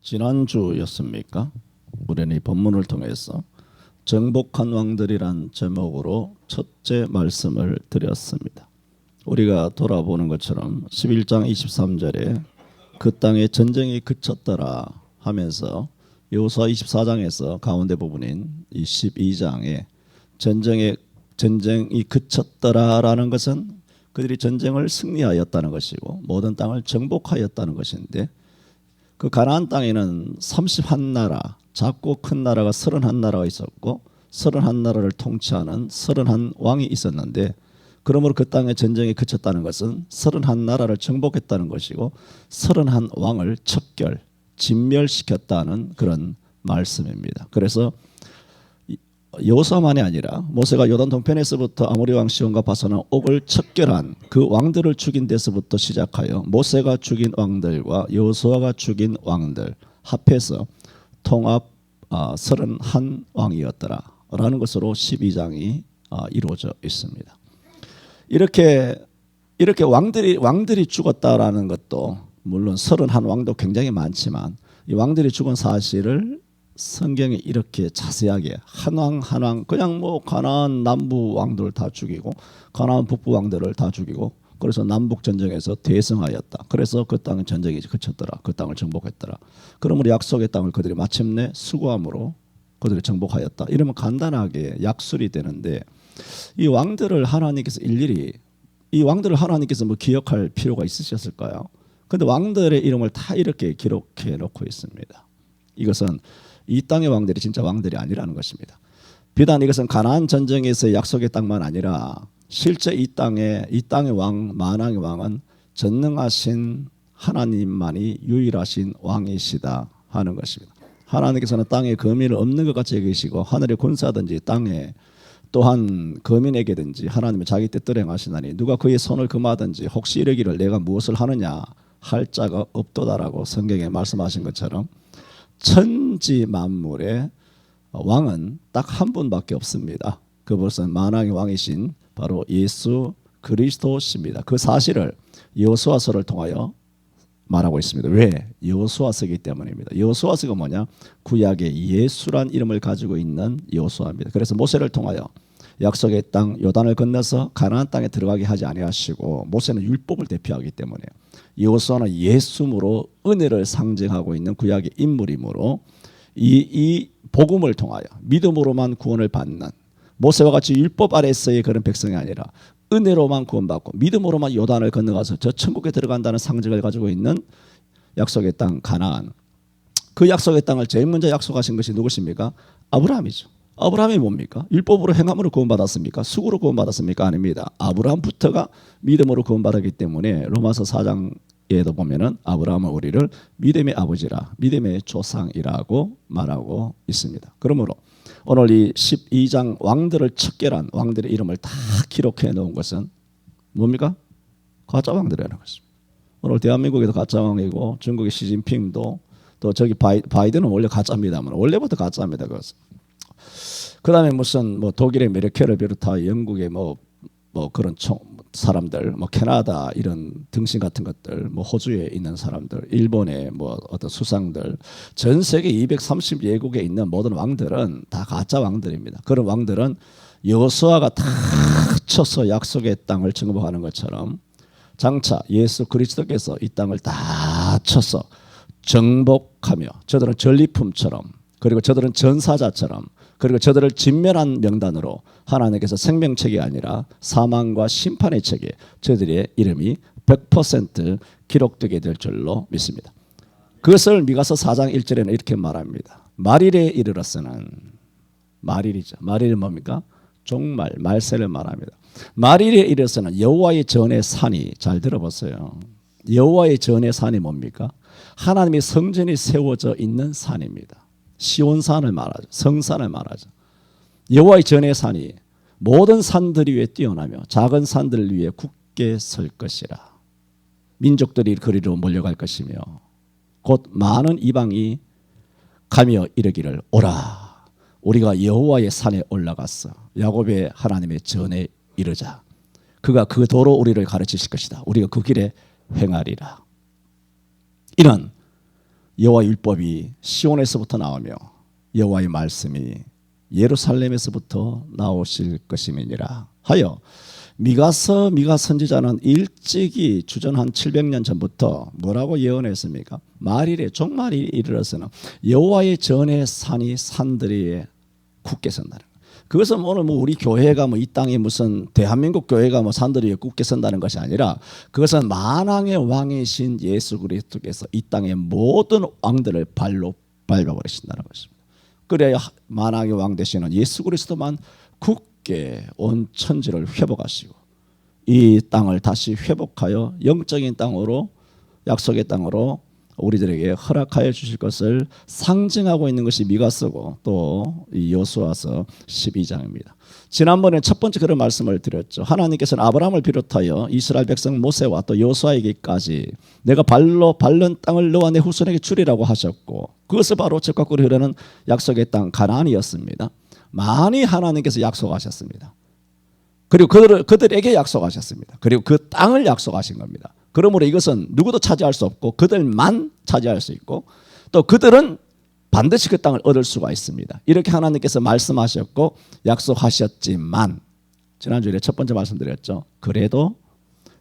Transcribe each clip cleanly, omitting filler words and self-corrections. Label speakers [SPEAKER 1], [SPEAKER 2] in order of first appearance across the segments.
[SPEAKER 1] 지난주였습니까? 우리는 이 본문을 통해서 정복한 왕들이란 제목으로 첫째 말씀을 드렸습니다. 우리가 돌아보는 것처럼 11장 23절에 그 땅에 전쟁이 그쳤더라 하면서 여호수아 24장에서 가운데 부분인 이 12장에 전쟁이 그쳤더라라는 것은 그들이 전쟁을 승리하였다는 것이고 모든 땅을 정복하였다는 것인데, 그 가나안 땅에는 31나라, 작고 큰 나라가 31나라가 있었고 31나라를 통치하는 31왕이 있었는데, 그러므로 그 땅에 전쟁이 그쳤다는 것은 31나라를 정복했다는 것이고 31왕을 척결, 진멸시켰다는 그런 말씀입니다. 그래서 여호수아만이 아니라 모세가 요단 동편에서부터 아모리 왕 시온과 바산왕 옥을 척결한 그 왕들을 죽인 데서부터 시작하여 모세가 죽인 왕들과 여호수아가 죽인 왕들 합해서 통합 31왕이었더라라는 것으로 12장이 이루어져 있습니다. 이렇게 왕들이 죽었다라는 것도, 물론 31왕도 굉장히 많지만 이 왕들이 죽은 사실을 성경이 이렇게 자세하게 한 왕 그냥 뭐 가나안 남부 왕들을 다 죽이고 가나안 북부 왕들을 다 죽이고, 그래서 남북 전쟁에서 대승하였다. 그래서 그 땅은 전쟁이 그쳤더라. 그 땅을 정복했더라. 그러므로 약속의 땅을 그들이 마침내 수고함으로 그들이 정복하였다. 이러면 간단하게 약술이 되는데, 이 왕들을 하나님께서 일일이 뭐 기억할 필요가 있으셨을까요? 그런데 왕들의 이름을 다 이렇게 기록해 놓고 있습니다. 이것은 이 땅의 왕들이 진짜 왕들이 아니라는 것입니다. 비단 이것은 가나안 전쟁에서의 약속의 땅만 아니라 실제 이 땅의 왕, 만왕의 왕은 전능하신 하나님만이 유일하신 왕이시다 하는 것입니다. 하나님께서는 땅에 거민을 없는 것 같이 여기시고 하늘의 군사든지 땅에 또한 거민에게든지 하나님은 자기 뜻대로 행하시나니 누가 그의 손을 금하든지 혹시 이르기를 내가 무엇을 하느냐 할 자가 없도다라고 성경에 말씀하신 것처럼 천지 만물의 왕은 딱 한 분밖에 없습니다. 그것은 만왕의 왕이신 바로 예수 그리스도십니다. 그 사실을 여호수아서를 통하여 말하고 있습니다. 왜? 여호수아서이기 때문입니다. 여호수아서가 뭐냐? 구약의 예수란 이름을 가지고 있는 여호수아입니다. 그래서 모세를 통하여 약속의 땅 요단을 건너서 가나안 땅에 들어가게 하지 아니하시고, 모세는 율법을 대표하기 때문에 여호수아는 예수므로 은혜를 상징하고 있는 구약의 인물이므로 이 복음을 통하여 믿음으로만 구원을 받는, 모세와 같이 율법 아래서의 그런 백성이 아니라 은혜로만 구원받고 믿음으로만 요단을 건너가서 저 천국에 들어간다는 상징을 가지고 있는 약속의 땅 가나안. 그 약속의 땅을 제일 먼저 약속하신 것이 누구십니까? 아브라함이죠. 아브라함이 뭡니까? 율법으로 행함으로 구원받았습니까? 수고로 구원받았습니까? 아닙니다. 아브라함부터가 믿음으로 구원받았기 때문에 로마서 4장에도 보면은 아브라함은 우리를 믿음의 아버지라, 믿음의 조상이라고 말하고 있습니다. 그러므로 오늘 이 12장 왕들을 척결한 왕들의 이름을 다 기록해 놓은 것은 뭡니까? 가짜 왕들이라는 것입니다. 오늘 대한민국에도 가짜 왕이고 중국의 시진핑도 또 저기 바이든은 원래 가짜입니다만 원래부터 가짜입니다. 그것은. 그다음에 무슨 뭐 독일의 메르켈을 비롯하여 영국의 뭐 그런 사람들, 뭐 캐나다 이런 등신 같은 것들, 뭐 호주에 있는 사람들, 일본의 뭐 어떤 수상들, 전 세계 230개국에 있는 모든 왕들은 다 가짜 왕들입니다. 그런 왕들은 여호수아가 다 쳐서 약속의 땅을 정복하는 것처럼 장차 예수 그리스도께서 이 땅을 다 쳐서 정복하며, 저들은 전리품처럼, 그리고 저들은 전사자처럼, 그리고 저들을 진멸한 명단으로 하나님께서 생명책이 아니라 사망과 심판의 책에 저들의 이름이 100% 기록되게 될 줄로 믿습니다. 그것을 미가서 4장 1절에는 이렇게 말합니다. 말일에 이르러서는, 말일이죠. 말일은 뭡니까? 종말, 말세를 말합니다. 말일에 이르러서는 여호와의 전의 산이, 잘 들어보세요. 여호와의 전의 산이 뭡니까? 하나님의 성전이 세워져 있는 산입니다. 시온산을 말하죠. 성산을 말하죠. 여호와의 전의 산이 모든 산들 위에 뛰어나며 작은 산들 위에 굳게 설 것이라. 민족들이 그리로 몰려갈 것이며 곧 많은 이방이 가며 이르기를 오라, 우리가 여호와의 산에 올라갔어 야곱의 하나님의 전에 이르자. 그가 그 도로 우리를 가르치실 것이다. 우리가 그 길에 행하리라. 이는 여호와 율법이 시온에서부터 나오며 여호와의 말씀이 예루살렘에서부터 나오실 것임이니라 하여 미가 선지자는 일찍이 주전 한 700년 전부터 뭐라고 예언했습니까? 말일에 종말이 이르러서는 여호와의 전의 산이 산들이 굳게 선다는 거예요. 그것은 오늘 우리 교회가 이 땅에 무슨 대한민국 교회가 산들이 굳게 선다는 것이 아니라 그것은 만왕의 왕이신 예수 그리스도께서 이 땅의 모든 왕들을 발로 밟아버리신다는 것입니다. 그래야 만왕의 왕 되시는 예수 그리스도만 굳게 온 천지를 회복하시고 이 땅을 다시 회복하여 영적인 땅으로 약속의 땅으로 우리들에게 허락하여 주실 것을 상징하고 있는 것이 미가서고 또 이 여호수아서 12장입니다. 지난번에 첫 번째 그런 말씀을 드렸죠. 하나님께서는 아브라함을 비롯하여 이스라엘 백성 모세와 또 여호수아에게까지 내가 발로 밟는 땅을 너와 내 후손에게 주리라고 하셨고 그것을 바로 적과 꿀이 흐르는 약속의 땅 가나안이었습니다. 많이 하나님께서 약속하셨습니다. 그리고 그들에게 약속하셨습니다. 그리고 그 땅을 약속하신 겁니다. 그러므로 이것은 누구도 차지할 수 없고 그들만 차지할 수 있고 또 그들은 반드시 그 땅을 얻을 수가 있습니다. 이렇게 하나님께서 말씀하셨고 약속하셨지만 지난주에 첫 번째 말씀드렸죠. 그래도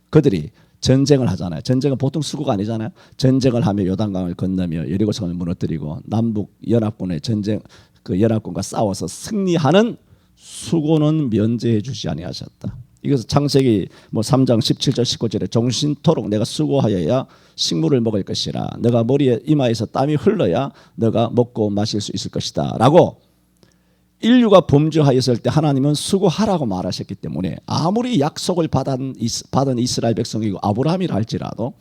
[SPEAKER 1] 그들이 전쟁을 하잖아요. 전쟁은 보통 수고가 아니잖아요. 전쟁을 하며 요단강을 건너며 여리고성을 무너뜨리고 남북 연합군의 전쟁 그 연합군과 싸워서 승리하는 수고는 면제해 주지 아니하셨다. 이것은 창세기 3장 17절 19절에 종신토록 내가 수고하여야 식물을 먹을 것이라 내가 머리에 이마에서 땀이 흘러야 너가 먹고 마실 수 있을 것이다 라고 인류가 범죄하였을 때 하나님은 수고하라고 말하셨기 때문에 아무리 약속을 받은 이스라엘 백성이고 아브라함이라 할지라도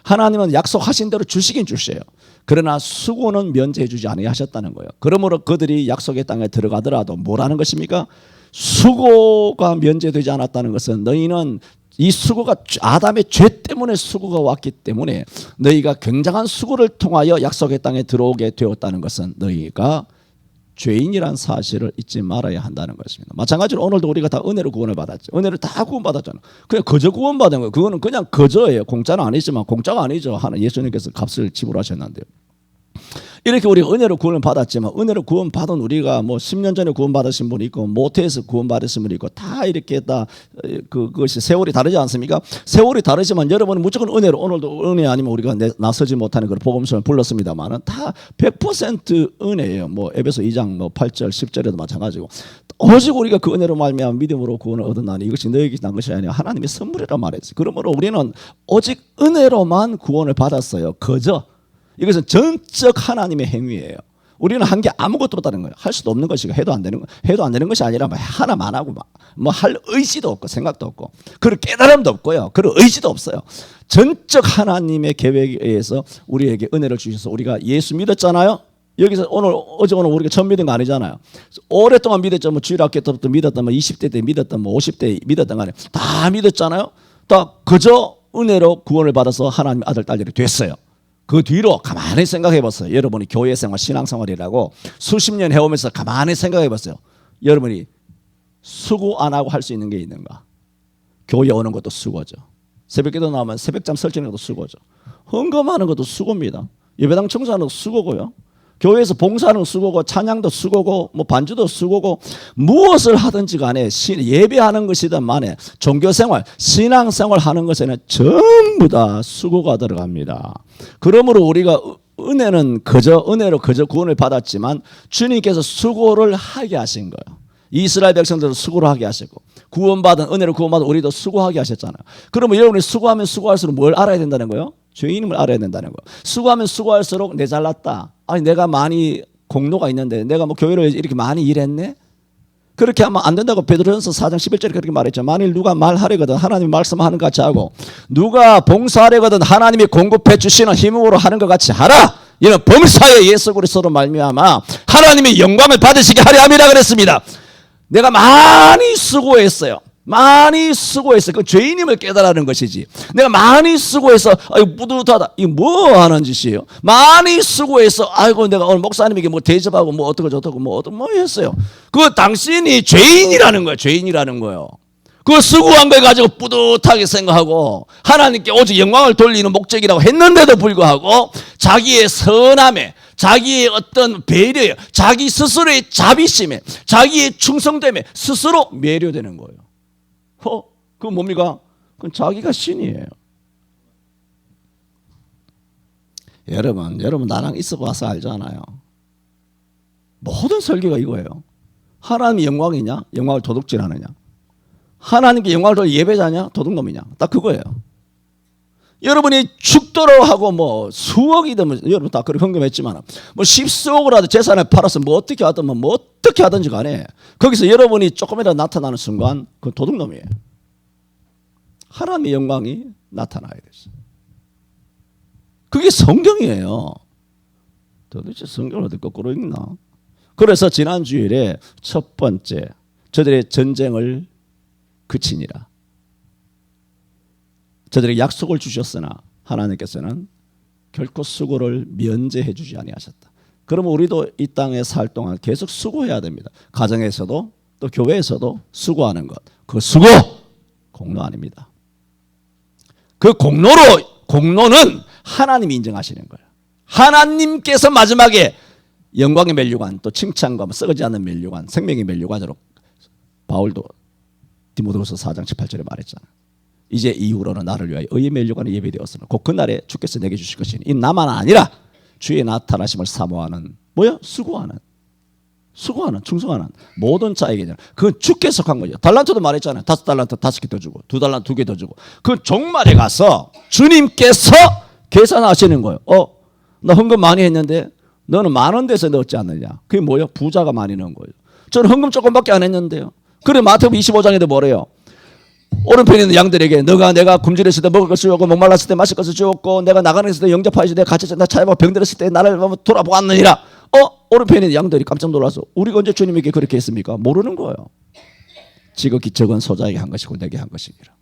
[SPEAKER 1] 하나님은 약속하신 대로 주시긴 주셔요. 그러나 수고는 면제해 주지 아니하셨다는 거예요. 그러므로 그들이 약속의 땅에 들어가더라도 뭐라는 것입니까? 수고가 면제되지 않았다는 것은 너희는 이 수고가 아담의 죄 때문에 수고가 왔기 때문에 너희가 굉장한 수고를 통하여 약속의 땅에 들어오게 되었다는 것은 너희가 죄인이란 사실을 잊지 말아야 한다는 것입니다. 마찬가지로 오늘도 우리가 다 은혜로 구원을 받았죠. 은혜를 다 구원받았잖아요. 그냥 거저 구원받은 거예요. 그거는 그냥 거저예요. 공짜는 아니지만 공짜가 아니죠. 예수님께서 값을 지불하셨는데요. 이렇게 우리가 은혜로 구원을 받았지만 은혜로 구원받은 우리가 10년 전에 구원받으신 분이 있고 모태에서 구원받으신 분이 있고 다 이렇게 다 그것이 세월이 다르지 않습니까? 세월이 다르지만 여러분은 무조건 은혜로 오늘도 은혜 아니면 우리가 나서지 못하는 그런 복음성을 불렀습니다만은 다 100% 은혜예요. 에베소 2장 8절 10절에도 마찬가지고 오직 우리가 그 은혜로 말미암아 믿음으로 구원을 얻었나니 이것이 너에게 난 것이 아니라 하나님의 선물이라 말했어요. 그러므로 우리는 오직 은혜로만 구원을 받았어요. 그저 이것은 전적 하나님의 행위예요. 우리는 한 게 아무것도 없다는 거예요. 할 수도 없는 것이고 해도 안 되는 것이 아니라 하나만 하고 할 의지도 없고 생각도 없고 그런 깨달음도 없고요. 그런 의지도 없어요. 전적 하나님의 계획에 의해서 우리에게 은혜를 주셔서 우리가 예수 믿었잖아요. 여기서 어제 오늘 우리가 처음 믿은 거 아니잖아요. 오랫동안 믿었죠. 주일학교 때부터 믿었던 20대 때 믿었던 50대 믿었던 거 아니에요. 다 믿었잖아요. 다 그저 은혜로 구원을 받아서 하나님 아들 딸들이 됐어요. 그 뒤로 가만히 생각해 봤어요. 여러분이 교회 생활, 신앙 생활이라고 수십 년 해오면서 가만히 생각해 봤어요. 여러분이 수고 안 하고 할 수 있는 게 있는가? 교회 오는 것도 수고죠. 새벽기도 나오면 새벽잠 설치는 것도 수고죠. 헌금하는 것도 수고입니다. 예배당 청소하는 것도 수고고요. 교회에서 봉사하는 것도 수고고 찬양도 수고고 반주도 수고고 무엇을 하든지 간에 예배하는 것이든 만에 종교생활, 신앙생활 하는 것에는 전부 다 수고가 들어갑니다. 그러므로 우리가 은혜로 그저 구원을 받았지만 주님께서 수고를 하게 하신 거예요. 이스라엘 백성들도 수고를 하게 하셨고 은혜로 구원받은 우리도 수고하게 하셨잖아요. 그러면 여러분이 수고하면 수고할수록 뭘 알아야 된다는 거예요? 죄인임을 알아야 된다는 거예요. 수고하면 수고할수록 내 잘났다. 아니 내가 많이 공로가 있는데 내가 교회를 이렇게 많이 일했네? 그렇게 하면 안 된다고 베드로전서 4장 11절에 그렇게 말했죠. 만일 누가 말하려거든 하나님이 말씀하는 것 같이 하고 누가 봉사하려거든 하나님이 공급해 주시는 힘으로 하는 것 같이 하라. 이는 범사에 예수 그리스도로 말미암아 하나님의 영광을 받으시게 하려 함이라 그랬습니다. 내가 많이 수고했어요. 그 죄인임을 깨달아는 것이지. 내가 많이 수고해서 뿌듯하다. 이거 뭐 하는 짓이에요? 많이 수고해서 내가 오늘 목사님에게 대접하고 어떻고 저떻고 뭐 했어요. 그 당신이 죄인이라는 거예요. 그 수고한 걸 가지고 뿌듯하게 생각하고 하나님께 오직 영광을 돌리는 목적이라고 했는데도 불구하고 자기의 선함에, 자기의 어떤 배려에, 자기 스스로의 자비심에, 자기의 충성됨에 스스로 매료되는 거예요. 그건 뭡니까? 그건 자기가 신이에요. 여러분 나랑 있어 봐서 알잖아요. 모든 설교가 이거예요. 하나님이 영광이냐? 영광을 도둑질하느냐? 하나님께 영광을 돌릴 예배자냐? 도둑놈이냐? 딱 그거예요. 여러분이 죽도록 하고 뭐 수억이든 뭐 여러분 다 그렇게 헌금했지만 뭐 10수억이라도 재산을 팔아서 뭐 어떻게 하든 뭐 어떻게 하든지 간에 거기서 여러분이 조금이라도 나타나는 순간 그건 도둑놈이에요. 하나님의 영광이 나타나야 됐어. 그게 성경이에요. 도대체 성경을 어디 거꾸로 읽나? 그래서 지난 주일에 첫 번째 저들의 전쟁을 그치니라. 저들에게 약속을 주셨으나 하나님께서는 결코 수고를 면제해 주지 아니하셨다. 그러면 우리도 이 땅에 살 동안 계속 수고해야 됩니다. 가정에서도 또 교회에서도 수고하는 것. 그 수고 공로 아닙니다. 그 공로는 하나님이 인정하시는 거예요. 하나님께서 마지막에 영광의 멸류관 또 칭찬과 썩지 않는 멸류관 생명의 멸류관으로 바울도 디모데후서 4장 18절에 말했잖아요. 이제 이후로는 나를 위하여 의의 멸류관이 예비되었으나 곧 그날에 주께서 내게 주실 것이니 이 나만 아니라 주의 나타나심을 사모하는 뭐야? 수고하는 충성하는 모든 자에게는 그건 주께 속한 거죠. 달란트도 말했잖아요. 5달란트 5개 더 주고 2달란트 2개 더 주고 그 종말에 가서 주님께서 계산하시는 거예요. 나 헌금 많이 했는데 너는 10,000원 돼서 넣었지 않느냐. 그게 뭐예요? 부자가 많이 넣은 거예요. 저는 헌금 조금밖에 안 했는데요. 그래 마태복음 25장에도 뭐래요? 오른편에 있는 양들에게 내가 굶주렸을 때 먹을 것을 주었고 목말랐을 때 마실 것을 주었고 내가 나가는 것을 때 영접하여서 내가 갇혔을 때 나 찾아보고 병들었을 때 나를 돌아보았느니라. 오른편에 있는 양들이 깜짝 놀라서 우리가 언제 주님에게 그렇게 했습니까? 모르는 거예요. 지극히 적은 소자에게 한 것이고 내게 한 것이니라.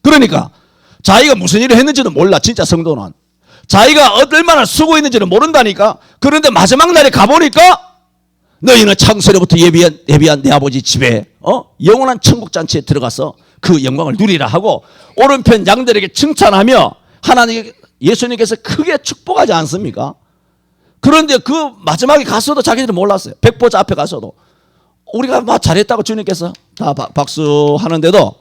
[SPEAKER 1] 그러니까 자기가 무슨 일을 했는지도 몰라. 진짜 성도는 자기가 얼마나 수고했는지는 모른다니까. 그런데 마지막 날에 가보니까 너희는 창세로부터 예비한 내 아버지 집에 영원한 천국 잔치에 들어가서 그 영광을 누리라 하고 오른편 양들에게 칭찬하며 하나님 예수님께서 크게 축복하지 않습니까? 그런데 그 마지막에 가서도 자기들은 몰랐어요. 백보자 앞에 가서도 우리가 막 잘했다고 주님께서 다 박수하는데도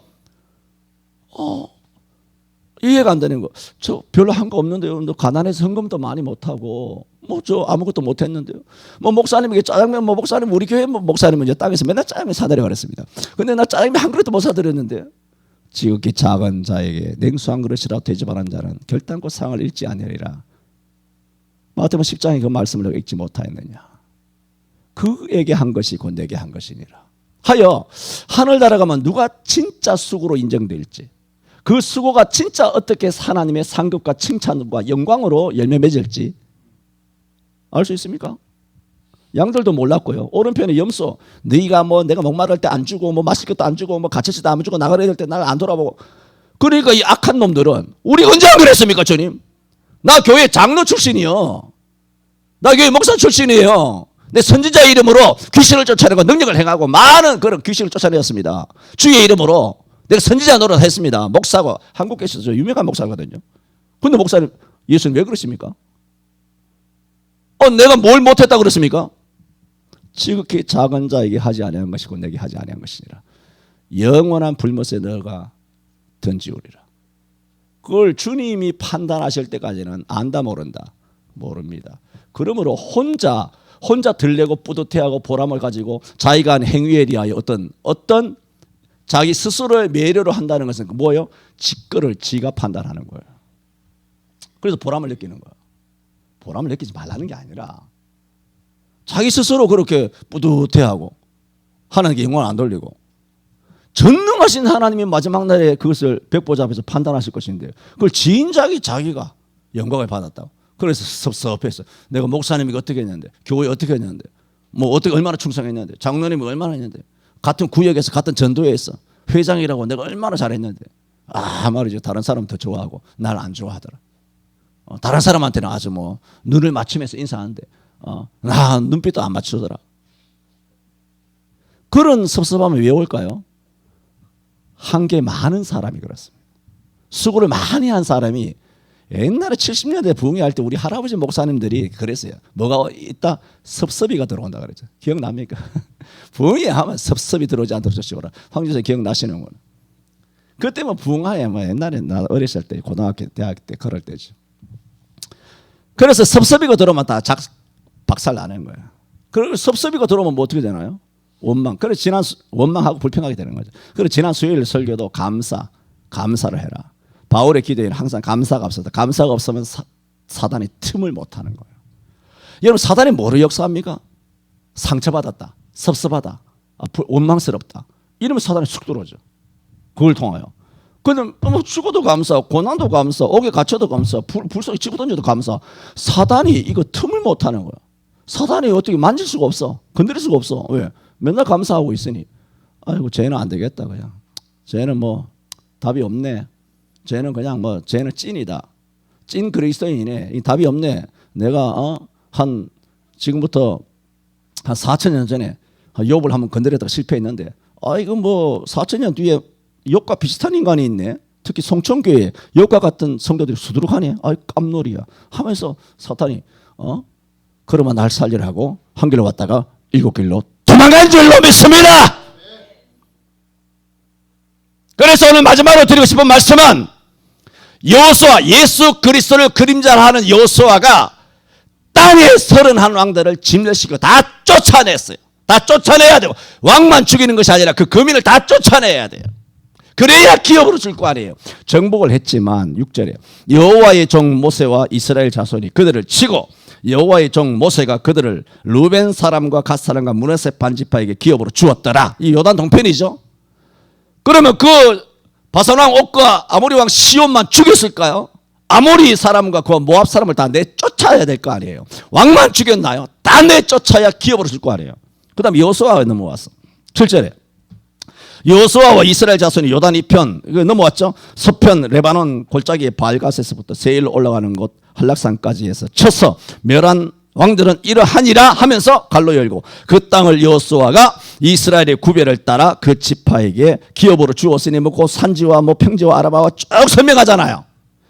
[SPEAKER 1] 이해가 안 되는 거. 저 별로 한 거 없는데요. 너 가난해서 헌금도 많이 못하고 뭐 저 아무것도 못했는데요. 뭐 목사님에게 짜장면 목사님 우리 교회 목사님은 이제 땅에서 맨날 짜장면 사드려 그랬습니다. 근데 나 짜장면 한 그릇도 못 사드렸는데 지극히 작은 자에게 냉수 한 그릇이라도 대접하는 자는 결단코 상을 잃지 아니하리라. 마태복음 10장에 그 말씀을 읽지 못하였느냐. 그에게 한 것이 곧 내게 한 것이니라. 하여 하늘 날아가면 누가 진짜 수고로 인정될지 그 수고가 진짜 어떻게 하나님의 상급과 칭찬과 영광으로 열매 맺을지 알 수 있습니까? 양들도 몰랐고요. 오른편에 염소 너희가 뭐 내가 목마를 때 안 주고 뭐 마실 것도 안 주고 뭐 갇혔을 때 안 주고 나가야 될 때 날 안 돌아보고 그러니까 이 악한 놈들은 우리 언제 안 그랬습니까 주님? 나 교회 장로 출신이요. 나 교회 목사 출신이에요. 내 선지자의 이름으로 귀신을 쫓아내고 능력을 행하고 많은 그런 귀신을 쫓아내었습니다. 주의 이름으로 내가 선지자 노릇 했습니다. 목사고 한국 계셔서 유명한 목사거든요. 근데 목사님 예수님 왜 그러십니까? 내가 뭘 못했다고 그랬습니까? 지극히 작은 자에게 하지 아니한 것이고 내게 하지 아니한 것이니라. 영원한 불못에 너가 던지우리라. 그걸 주님이 판단하실 때까지는 안다 모른다? 모릅니다. 그러므로 혼자 들레고 뿌듯해하고 보람을 가지고 자기가 한 행위에 대하여 어떤 자기 스스로의 매료로 한다는 것은 뭐예요? 직거를 지가 판단하는 거예요. 그래서 보람을 느끼는 거예요. 보람을 느끼지 말라는 게 아니라 자기 스스로 그렇게 뿌듯해하고 하나님께 영광을 안 돌리고 전능하신 하나님이 마지막 날에 그것을 백보자 앞에서 판단하실 것인데 그걸 지인작이 자기가 영광을 받았다고. 그래서 섭섭했어. 내가 목사님이 어떻게 했는데 교회 어떻게 했는데 뭐 어떻게 얼마나 충성했는데 장로님이 얼마나 했는데 같은 구역에서 같은 전도에 있어 회장이라고 내가 얼마나 잘했는데 말이죠. 다른 사람 더 좋아하고 날 안 좋아하더라. 다른 사람한테는 아주 뭐 눈을 맞추면서 인사하는데 눈빛도 안 맞추더라. 그런 섭섭함이 왜 올까요? 한계 많은 사람이 그렇습니다. 수고를 많이 한 사람이 옛날에 70년대 부흥회할 때 우리 할아버지 목사님들이 그랬어요. 뭐가 있다? 섭섭이가 들어온다 그랬죠. 기억납니까? 부흥회 하면 섭섭이 들어오지 않도록 조심하라. 황교사 기억나시는구나. 그때 뭐 부흥회에 뭐 옛날에 나 어렸을 때 고등학교 대학교 때 그럴 때죠. 그래서 섭섭이가 들어오면 다 박살 나는 거예요. 그리고 섭섭이가 들어오면 뭐 어떻게 되나요? 원망. 그래서 원망하고 불평하게 되는 거죠. 그래서 지난 수요일 설교도 감사를 해라. 바울의 기도에는 항상 감사가 없었다. 감사가 없으면 사단이 틈을 못 하는 거예요. 여러분, 사단이 뭐를 역사합니까? 상처받았다, 섭섭하다, 원망스럽다. 이러면 사단이 쑥 들어오죠. 그걸 통하여. 그는 뭐 죽어도 감사, 고난도 감사, 옥에 갇혀도 감사, 불속에 집어던져도 감사. 사단이 이거 틈을 못 하는 거야. 사단이 어떻게 만질 수가 없어. 건드릴 수가 없어. 왜? 맨날 감사하고 있으니. 아이고, 쟤는 안 되겠다 그냥. 쟤는 뭐 답이 없네. 쟤는 그냥 뭐 쟤는 찐이다. 찐 그리스도인이네. 이 답이 없네. 내가 지금부터 한 4,000년 전에 욥을 한번 건드렸다가 실패했는데, 이거 뭐 4,000년 뒤에 욥과 비슷한 인간이 있네. 특히 송천교회에 욥과 같은 성도들이 수두룩하네. 깜놀이야. 하면서 사탄이 그러면 날 살리려 하고 한 길로 왔다가 7길로 도망간 줄로 믿습니다. 그래서 오늘 마지막으로 드리고 싶은 말씀은, 여호수아, 예수 그리스도를 그림자로 하는 여호수아가 땅의 31왕들을 진멸시키고 다 쫓아냈어요. 다 쫓아내야 되고, 왕만 죽이는 것이 아니라 그 거민을 다 쫓아내야 돼요. 그래야 기업으로 줄 거 아니에요. 정복을 했지만 6절에 여호와의 종 모세와 이스라엘 자손이 그들을 치고, 여호와의 종 모세가 그들을 루벤 사람과 갓 사람과 므낫세 반지파에게 기업으로 주었더라. 이 요단 동편이죠. 그러면 그 바산왕 옥과 아모리 왕 시온만 죽였을까요? 아모리 사람과 그 모압 사람을 다 내쫓아야 될 거 아니에요. 왕만 죽였나요? 다 내쫓아야 기업으로 줄 거 아니에요. 그 다음에 여호수아가 넘어왔어. 7절에 여호수아와 이스라엘 자손이 요단 이편 넘어왔죠. 서편 레바논 골짜기의 발가스에서부터 세일로 올라가는 곳 한락산까지 해서 쳐서 멸한 왕들은 이러하니라 하면서 갈로 열고, 그 땅을 여호수아가 이스라엘의 구별을 따라 그 지파에게 기업으로 주었으니 뭐 그 산지와 뭐 평지와 아라바와 쭉 설명하잖아요.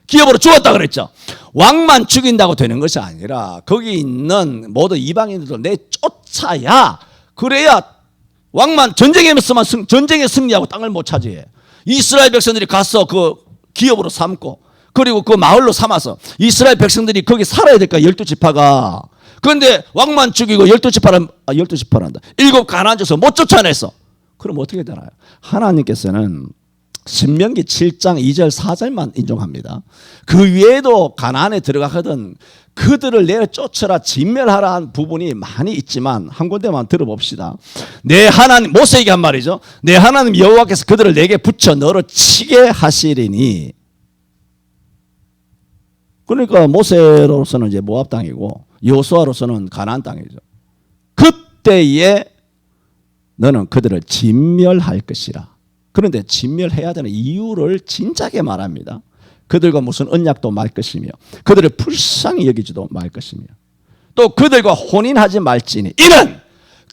[SPEAKER 1] 기업으로 주었다 그랬죠. 왕만 죽인다고 되는 것이 아니라 거기 있는 모든 이방인들도 내쫓아야, 그래야 왕만 전쟁에 승리하고 땅을 못 차지해. 이스라엘 백성들이 가서 그 기업으로 삼고, 그리고 그 마을로 삼아서 이스라엘 백성들이 거기 살아야 될까, 12지파가. 그런데 왕만 죽이고 12지파란다. 7 가나안 족속 못 쫓아냈어. 그럼 어떻게 되나요? 하나님께서는 신명기 7장 2절 4절만 인정합니다. 그 외에도 가나안에 들어가거든 그들을 내쫓아라, 진멸하라 한 부분이 많이 있지만 한 군데만 들어봅시다. 내 하나님, 모세에게 한 말이죠. 내 하나님 여호와께서 그들을 내게 붙여 너로 치게 하시리니. 그러니까 모세로서는 이제 모압 땅이고 여호수아로서는 가나안 땅이죠. 그때에 너는 그들을 진멸할 것이라. 그런데 진멸해야 되는 이유를 진작에 말합니다. 그들과 무슨 언약도 말 것이며, 그들을 불쌍히 여기지도 말 것이며, 또 그들과 혼인하지 말지니 이는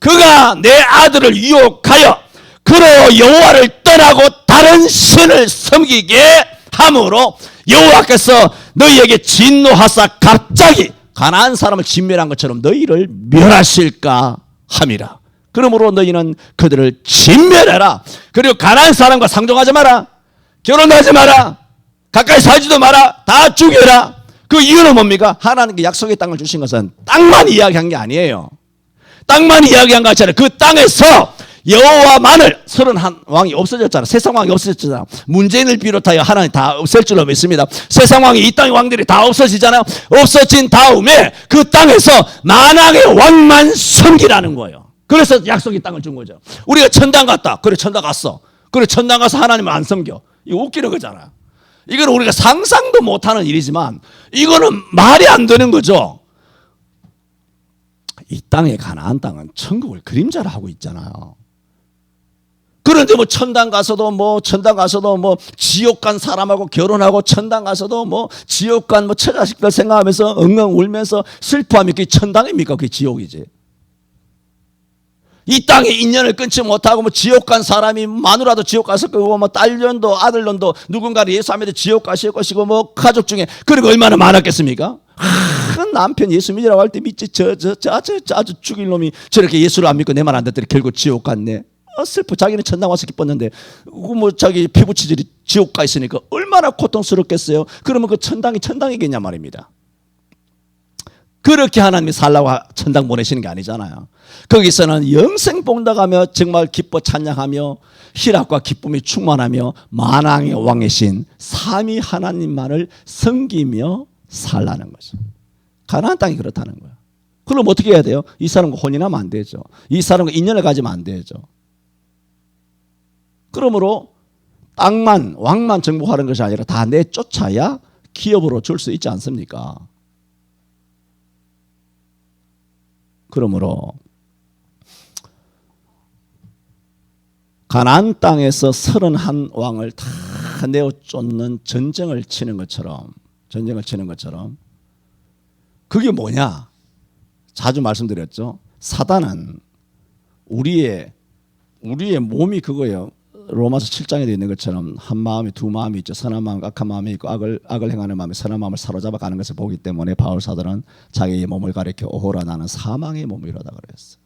[SPEAKER 1] 그가 내 아들을 유혹하여 그로 여호와를 떠나고 다른 신을 섬기게 함으로 여호와께서 너희에게 진노하사 갑자기 가나안 사람을 진멸한 것처럼 너희를 멸하실까 함이라. 그러므로 너희는 그들을 진멸해라. 그리고 가나안 사람과 상종하지 마라. 결혼하지 마라. 가까이 살지도 마라. 다 죽여라. 그 이유는 뭡니까? 하나님께 약속의 땅을 주신 것은 땅만 이야기한 게 아니에요. 땅만 이야기한 거 아니라 그 땅에서 여호와만을 31왕이 없어졌잖아. 세상 왕이 없어졌잖아. 문재인을 비롯하여 하나님 다 없앨 줄로 믿습니다. 세상 왕이, 이 땅의 왕들이 다 없어지잖아요. 없어진 다음에 그 땅에서 만왕의 왕만 섬기라는 거예요. 그래서 약속의 땅을 준 거죠. 우리가 천당 갔다. 그래, 천당 갔어. 그래, 천당 가서 하나님을 안 섬겨. 이거 웃기는 거잖아. 이건 우리가 상상도 못하는 일이지만 이거는 말이 안 되는 거죠. 이 땅의 가나안 땅은 천국을 그림자로 하고 있잖아요. 그런데 뭐 천당 가서도 뭐 지옥 간 사람하고 결혼하고, 천당 가서도 뭐 지옥 간 뭐 처자식들 생각하면서 엉엉 울면서 슬퍼하면 그게 천당입니까? 그게 지옥이지. 이 땅에 인연을 끊지 못하고 뭐 지옥 간 사람이 마누라도 지옥 갔을 거고 뭐 딸년도 아들년도 누군가를 예수 안 믿어 지옥 가실 것이고 뭐 가족 중에 그리고 얼마나 많았겠습니까? 남편 예수 믿으라고 할 때 믿지 아주 죽일 놈이 저렇게 예수를 안 믿고 내 말 안 듣더니 결국 지옥 갔네. 슬퍼. 자기는 천당 와서 기뻤는데 뭐 자기 피부 치질이 지옥 가 있으니까 얼마나 고통스럽겠어요. 그러면 그 천당이 천당이겠냐 말입니다. 그렇게 하나님이 살라고 천당 보내시는 게 아니잖아요. 거기서는 영생 복락하며 정말 기뻐 찬양하며 희락과 기쁨이 충만하며 만왕의 왕이신 삼위 하나님만을 섬기며 살라는 거죠. 가나안 땅이 그렇다는 거예요. 그럼 어떻게 해야 돼요? 이 사람과 혼인하면 안 되죠. 이 사람과 인연을 가지면 안 되죠. 그러므로 땅만 왕만 정복하는 것이 아니라 다 내쫓아야 기업으로 줄 수 있지 않습니까? 그러므로 가나안 땅에서 31왕을 다 내어 쫓는 전쟁을 치는 것처럼 그게 뭐냐? 자주 말씀드렸죠. 사단은 우리의 몸이 그거예요. 로마서 7장에 되어 있는 것처럼 한 마음이 두 마음이 있죠. 선한 마음, 악한 마음이 있고 악을 행하는 마음이 선한 마음을 사로잡아 가는 것을 보기 때문에 바울 사도는 자기의 몸을 가리켜 오호라 나는 사망의 몸이라다 그랬어요.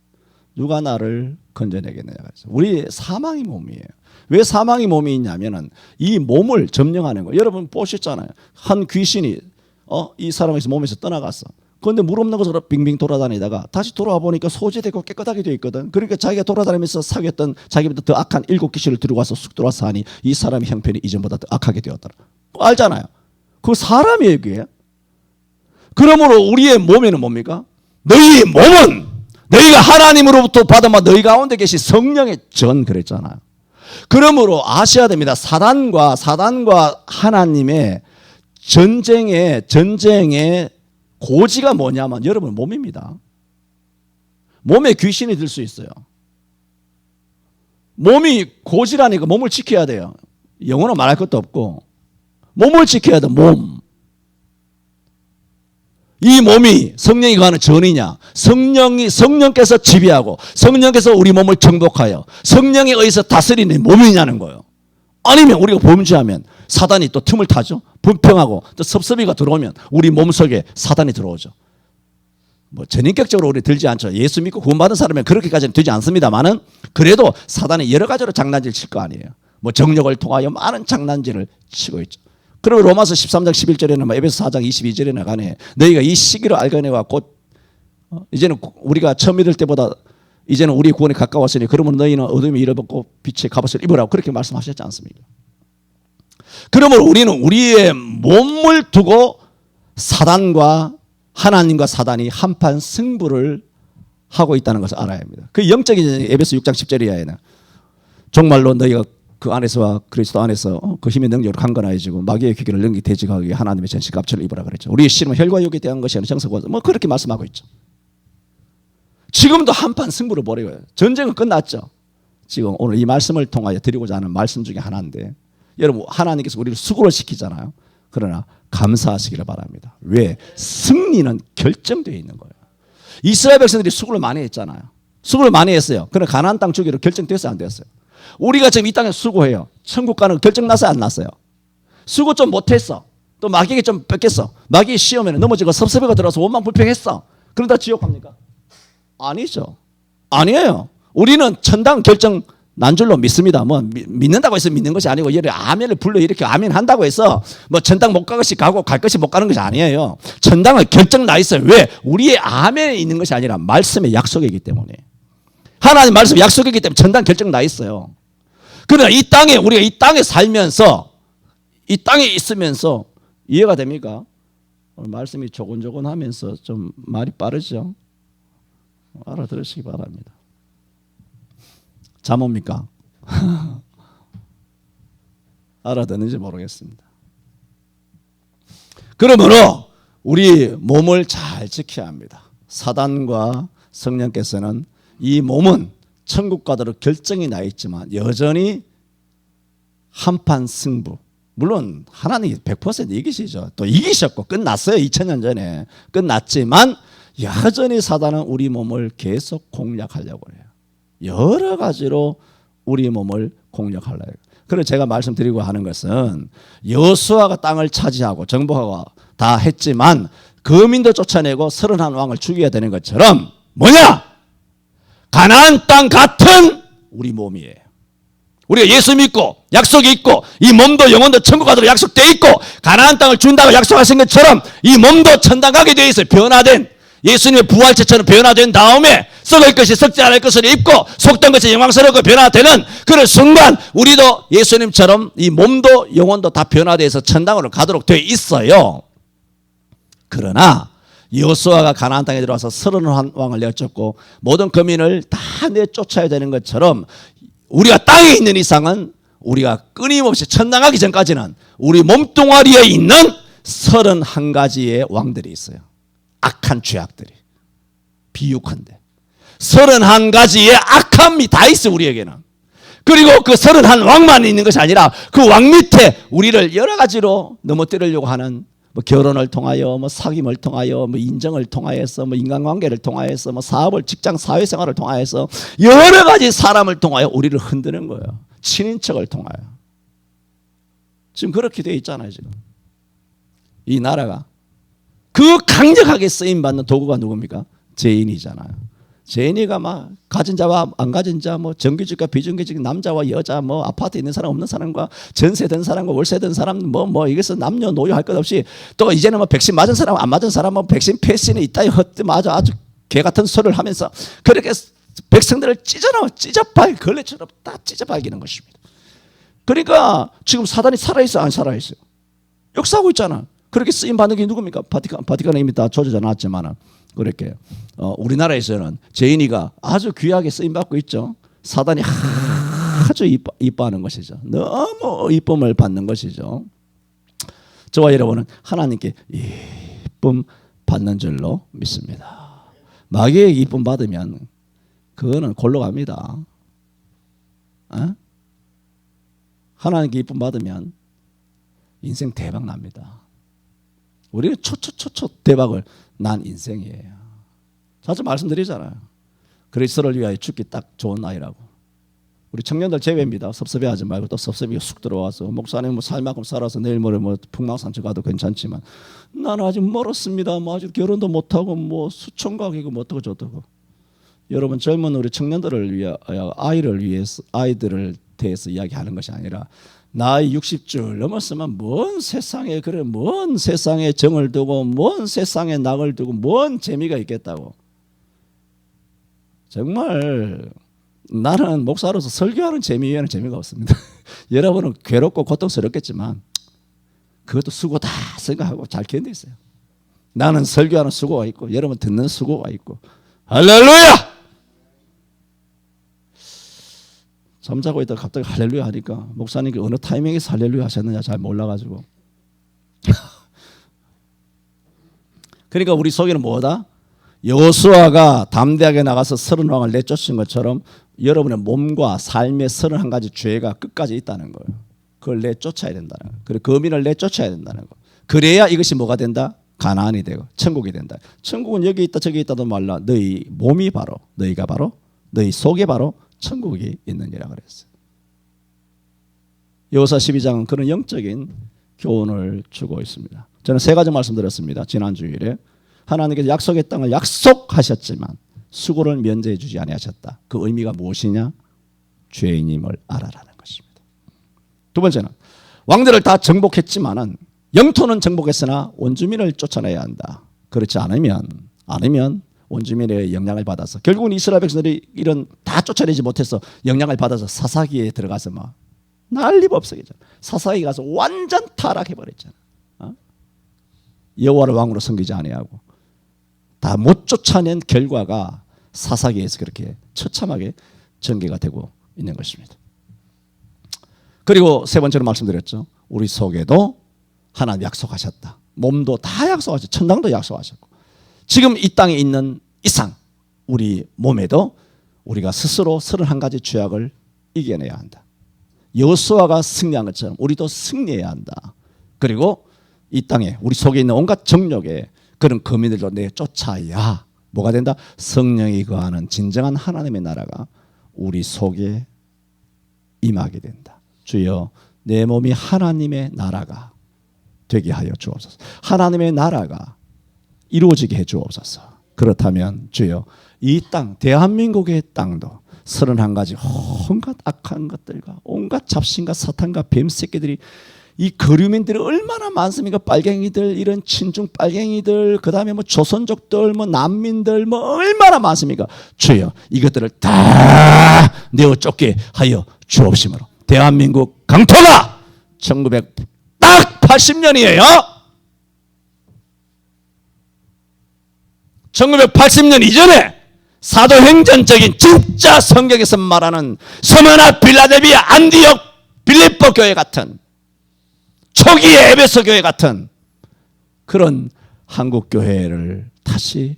[SPEAKER 1] 누가 나를 건져내겠느냐 그랬어요. 우리 사망의 몸이에요. 왜 사망의 몸이 있냐면은 이 몸을 점령하는 거예요. 여러분 보셨잖아요. 한 귀신이 이 사람에서 몸에서 떠나갔어. 그런데 물 없는 곳으로 빙빙 돌아다니다가 다시 돌아와 보니까 소지되고 깨끗하게 되어 있거든. 그러니까 자기가 돌아다니면서 사귀었던 자기보다 더 악한 7귀신을 들고 와서 쑥 들어와서 하니 이 사람의 형편이 이전보다 더 악하게 되었더라. 알잖아요. 그 사람이에요 그게. 그러므로 우리의 몸에는 뭡니까? 너희 몸은 너희가 하나님으로부터 받은 바 너희 가운데 계신 성령의 전 그랬잖아요. 그러므로 아셔야 됩니다. 사단과 하나님의 전쟁의 고지가 뭐냐면 여러분 몸입니다. 몸에 귀신이 들 수 있어요. 몸이 고지라니까 몸을 지켜야 돼요. 영어로 말할 것도 없고 몸을 지켜야 돼. 몸. 이 몸이 성령이 가는 전이냐? 성령께서 지배하고 성령께서 우리 몸을 정복하여 성령에 의해서 다스리는 몸이냐는 거예요. 아니면 우리가 범죄하면 사단이 또 틈을 타죠. 불평하고 또 섭섭이가 들어오면 우리 몸속에 사단이 들어오죠. 뭐 전인격적으로 우리 들지 않죠. 예수 믿고 구원받은 사람은 그렇게까지는 되지 않습니다만은 그래도 사단이 여러 가지로 장난질 칠 거 아니에요. 뭐 정력을 통하여 많은 장난질을 치고 있죠. 그리고 로마서 13장 11절에는 뭐 에베소 4장 22절에는 가네. 너희가 이 시기를 알거니와 곧 이제는 우리가 처음 믿을 때보다 이제는 우리 구원이 가까웠으니 그러면 너희는 어둠이 잃어버리고 빛의 갑옷을 입으라고 그렇게 말씀하셨지 않습니까? 그러면 우리는 우리의 몸을 두고 사단과 하나님과 사단이 한판 승부를 하고 있다는 것을 알아야 합니다. 그 영적인 에베소 6장 10절 이하에는 정말로 너희가 그 안에서와 그리스도 안에서 그 힘의 능력으로 강건하여지고 마귀의 귀결을 능히 대적하기 위해 하나님의 전신 갑주를 입으라 그랬죠. 우리의 씨름은 혈과 육에 대한 것이 아니라 정서고 뭐 그렇게 말씀하고 있죠. 지금도 한판 승부를 벌여요. 전쟁은 끝났죠. 지금 오늘 이 말씀을 통하여 드리고자 하는 말씀 중에 하나인데 여러분 하나님께서 우리를 수고를 시키잖아요. 그러나 감사하시기를 바랍니다. 왜? 승리는 결정되어 있는 거예요. 이스라엘 백성들이 수고를 많이 했잖아요. 수고를 많이 했어요. 그러나 가나안 땅 주기로 결정됐어요? 안 됐어요? 우리가 지금 이 땅에 수고해요. 천국 가는 결정 났어요? 안 났어요? 수고 좀 못했어. 또 마귀에게 좀 뺏겼어. 마귀 시험에는 넘어지고 섭섭해가 들어서 원망 불평했어. 그러다 지옥 갑니까? 아니죠. 아니에요. 우리는 천당 결정 난 줄로 믿습니다. 뭐 믿는다고 해서 믿는 것이 아니고 예를 아멘을 불러 이렇게 아멘 한다고 해서 뭐 천당 못 갈 것이 가고 갈 것이 못 가는 것이 아니에요. 천당은 결정 나 있어요. 왜? 우리의 아멘에 있는 것이 아니라 말씀의 약속이기 때문에. 하나님 말씀 약속이기 때문에 천당 결정 나 있어요. 그러나 이 땅에 우리가 이 땅에 살면서 이 땅에 있으면서 이해가 됩니까? 오늘 말씀이 조곤조곤하면서 좀 말이 빠르죠. 알아들으시기 바랍니다. 잠 옵니까? 알아듣는지 모르겠습니다. 그러므로 우리 몸을 잘 지켜야 합니다. 사단과 성령께서는 이 몸은 천국 가도록 결정이 나 있지만 여전히 한판 승부. 물론 하나님이 100% 이기시죠. 또 이기셨고 끝났어요. 2000년 전에 끝났지만 여전히 사단은 우리 몸을 계속 공략하려고 해요. 여러 가지로 우리 몸을 공격하려 해요. 그래서 제가 말씀드리고 하는 것은 여호수아가 땅을 차지하고 정복하고 다 했지만 거민도 쫓아내고 31왕을 죽여야 되는 것처럼 뭐냐? 가나안 땅 같은 우리 몸이에요. 우리가 예수 믿고 약속이 있고 이 몸도 영혼도 천국 가도록 약속되어 있고 가나안 땅을 준다고 약속하신 것처럼 이 몸도 천당 가게 되어 있어요. 변화된 예수님의 부활체처럼 변화된 다음에 썩을 것이 썩지 않을 것을 입고 속던 것이 영광스럽고 변화되는 그런 순간 우리도 예수님처럼 이 몸도 영혼도 다 변화되어서 천당으로 가도록 되어 있어요. 그러나 여호수아가 가나안 땅에 들어와서 31왕을 내쫓고 모든 거민을 다 내쫓아야 되는 것처럼 우리가 땅에 있는 이상은 우리가 끊임없이 천당 가기 전까지는 우리 몸뚱아리에 있는 31가지의 왕들이 있어요. 악한 죄악들이 비육한데 31가지의 악함이 다 있어요. 우리에게는. 그리고 그 31왕만 있는 것이 아니라 그 왕 밑에 우리를 여러 가지로 넘어뜨리려고 하는 뭐 결혼을 통하여 뭐 사귐을 통하여 뭐 인정을 통하여서 뭐 인간관계를 통하여서 뭐 사업을 직장 사회생활을 통하여서 여러 가지 사람을 통하여 우리를 흔드는 거예요. 친인척을 통하여. 지금 그렇게 되어 있잖아요. 지금 이 나라가 그 강력하게 쓰임받는 도구가 누굽니까? 죄인이잖아요. 죄인이가 막 가진 자와 안 가진 자, 뭐 정규직과 비정규직, 남자와 여자, 뭐 아파트 있는 사람 없는 사람과 전세 든 사람과 월세 든 사람, 뭐 이것은 남녀노소 할 것 없이 또 이제는 뭐 백신 맞은 사람 안 맞은 사람 뭐 백신 패스는 있다 헛되 맞아 아주 개 같은 소리를 하면서 그렇게 백성들을 찢어발 걸레처럼 다 찢어발기는 것입니다. 그러니까 지금 사단이 살아있어 안 살아있어요? 역사하고 있잖아. 그렇게 쓰임 받는 게 누굽니까? 바티칸은 이미 다 조져져 놨지만 그렇게 우리나라에서는 죄인이가 아주 귀하게 쓰임 받고 있죠. 사단이 아주 이뻐하는 것이죠. 너무 이쁨을 받는 것이죠. 저와 여러분은 하나님께 이쁨 받는 줄로 믿습니다. 마귀에게 이쁨 받으면 그거는 골로 갑니다. 하나님께 이쁨 받으면 인생 대박 납니다. 우리는 초초초초 대박을 난 인생이에요. 자주 말씀드리잖아요. 그리스도를 위하여 죽기 딱 좋은 나이라고. 우리 청년들 제외입니다. 섭섭해하지 말고 또 섭섭하게 쑥 들어와서 목사님 뭐 살만큼 살아서 내일 모레 뭐 풍랑산천 가도 괜찮지만 나는 아직 멀었습니다. 뭐 아직 결혼도 못하고 뭐 수총각이고 뭐 어떻고 저떻고. 여러분 젊은 우리 청년들을 위하여 아이들을 대해서 이야기하는 것이 아니라 나이 60줄 넘었으면 뭔 세상에 정을 두고 뭔 세상에 낙을 두고 뭔 재미가 있겠다고. 정말 나는 목사로서 설교하는 재미 외에는 재미가 없습니다. 여러분은 괴롭고 고통스럽겠지만 그것도 수고다 생각하고 잘 견디세요. 나는 설교하는 수고가 있고 여러분 듣는 수고가 있고. 할렐루야! 잠자고 있다가 갑자기 할렐루야 하니까 목사님이 어느 타이밍에서 할렐루야 하셨느냐 잘 몰라가지고. 그러니까 우리 속에는 뭐다? 여호수아가 담대하게 나가서 30왕을 내쫓은 것처럼 여러분의 몸과 삶의 31가지 죄가 끝까지 있다는 거예요. 그걸 내쫓아야 된다는 거예요. 그리고 거민을 내쫓아야 된다는 거예요. 그래야 이것이 뭐가 된다? 가나안이 되고 천국이 된다. 천국은 여기 있다 저기 있다도 말라. 너희 몸이 바로 너희가 바로 너희 속에 바로 천국이 있느니라 그랬어요. 여호수아 12장은 그런 영적인 교훈을 주고 있습니다. 저는 세 가지 말씀드렸습니다. 지난 주일에 하나님께서 약속의 땅을 약속하셨지만 수고를 면제해 주지 아니하셨다. 그 의미가 무엇이냐? 죄인임을 알아라는 것입니다. 두 번째는 왕들을 다 정복했지만은 영토는 정복했으나 원주민을 쫓아내야 한다. 그렇지 않으면 원주민의 영향을 받아서 결국은 이스라엘 백성들이 이런 다 쫓아내지 못해서 영향을 받아서 사사기에 들어가서 막 난리법석이잖아. 사사기 가서 완전 타락해버렸잖아. 여호와를 왕으로 섬기지 아니하고 다 못 쫓아낸 결과가 사사기에서 그렇게 처참하게 전개가 되고 있는 것입니다. 그리고 세 번째로 말씀드렸죠. 우리 속에도 하나님 약속하셨다. 몸도 다 약속하셨고 천당도 약속하셨고 지금 이 땅에 있는 이상 우리 몸에도 우리가 스스로 31가지 죄악을 이겨내야 한다. 여호수아가 승리한 것처럼 우리도 승리해야 한다. 그리고 이 땅에 우리 속에 있는 온갖 정욕에 그런 거민들도 내쫓아야 뭐가 된다? 성령이 거하는 진정한 하나님의 나라가 우리 속에 임하게 된다. 주여, 내 몸이 하나님의 나라가 되게 하여 주옵소서. 하나님의 나라가 이루어지게 해 주옵소서. 그렇다면 주여, 이 땅, 대한민국의 땅도 31가지 온갖 악한 것들과 온갖 잡신과 사탄과 뱀새끼들이, 이 거류민들이 얼마나 많습니까? 빨갱이들, 이런 친중 빨갱이들, 그 다음에 뭐 조선족들, 뭐 난민들, 뭐 얼마나 많습니까? 주여, 이것들을 다 내어 쫓게 하여 주옵심으로 대한민국 강토가 1980년이에요. 1980년 이전에 사도행전적인 진짜 성경에서 말하는 스무나, 빌라델비아, 안디옥, 빌립보 교회 같은, 초기의 에베소 교회 같은 그런 한국 교회를 다시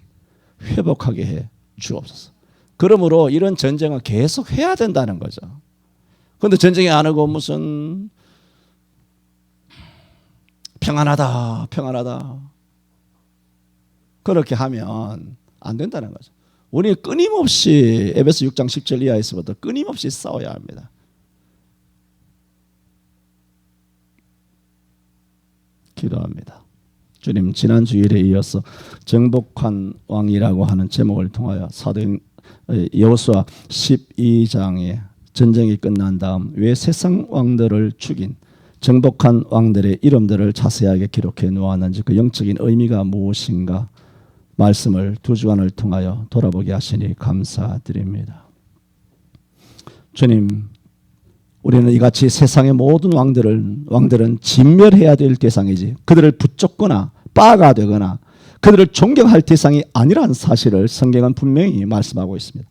[SPEAKER 1] 회복하게 해 주옵소서. 그러므로 이런 전쟁은 계속 해야 된다는 거죠. 그런데 전쟁이 안 하고 무슨 평안하다, 평안하다 그렇게 하면 안 된다는 거죠. 우리 끊임없이 에베소 6장 10절 이하에서부터 끊임없이 싸워야 합니다. 기도합니다. 주님, 지난 주일에 이어서 정복한 왕이라고 하는 제목을 통하여 사도행 여호수아 12장에 전쟁이 끝난 다음 왜 세상 왕들을 죽인 정복한 왕들의 이름들을 자세하게 기록해 놓았는지, 그 영적인 의미가 무엇인가 말씀을 두 주간을 통하여 돌아보게 하시니 감사드립니다. 주님, 우리는 이같이 세상의 모든 왕들은 진멸해야 될 대상이지, 그들을 붙잡거나 빠가 되거나 그들을 존경할 대상이 아니라는 사실을 성경은 분명히 말씀하고 있습니다.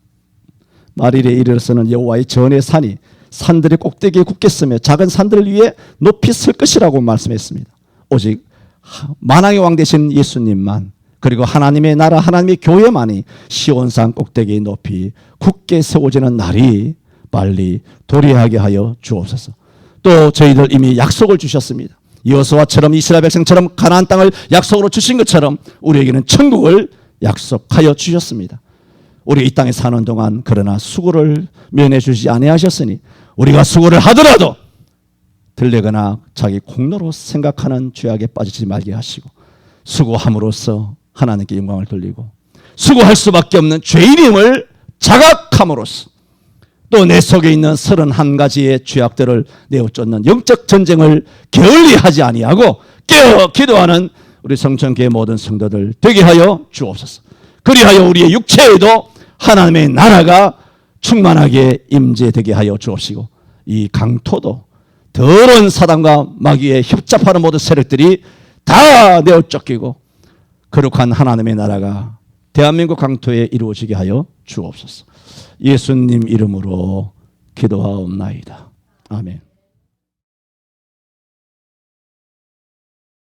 [SPEAKER 1] 말일에 이르러서는 여호와의 전의 산이 산들의 꼭대기에 굳겠으며 작은 산들 위에 높이 설 것이라고 말씀했습니다. 오직 만왕의 왕 되신 예수님만, 그리고 하나님의 나라, 하나님의 교회만이 시온산 꼭대기에 높이 굳게 세워지는 날이 빨리 도래하게 하여 주옵소서. 또 저희들 이미 약속을 주셨습니다. 여호수아처럼 이스라엘 백성처럼 가나안 땅을 약속으로 주신 것처럼 우리에게는 천국을 약속하여 주셨습니다. 우리 이 땅에 사는 동안 그러나 수고를 면해 주시지 아니하셨으니 우리가 수고를 하더라도 들레거나 자기 공로로 생각하는 죄악에 빠지지 말게 하시고, 수고함으로써 하나님께 영광을 돌리고 수고할 수밖에 없는 죄인임을 자각함으로써 또 내 속에 있는 31가지의 죄악들을 내어쫓는 영적 전쟁을 게을리하지 아니하고 깨어 기도하는 우리 성천교회 모든 성도들 되게 하여 주옵소서. 그리하여 우리의 육체에도 하나님의 나라가 충만하게 임재되게 하여 주옵시고, 이 강토도 더러운 사단과 마귀에 협잡하는 모든 세력들이 다 내어쫓기고 거룩한 하나님의 나라가 대한민국 강토에 이루어지게 하여 주옵소서. 예수님 이름으로 기도하옵나이다. 아멘.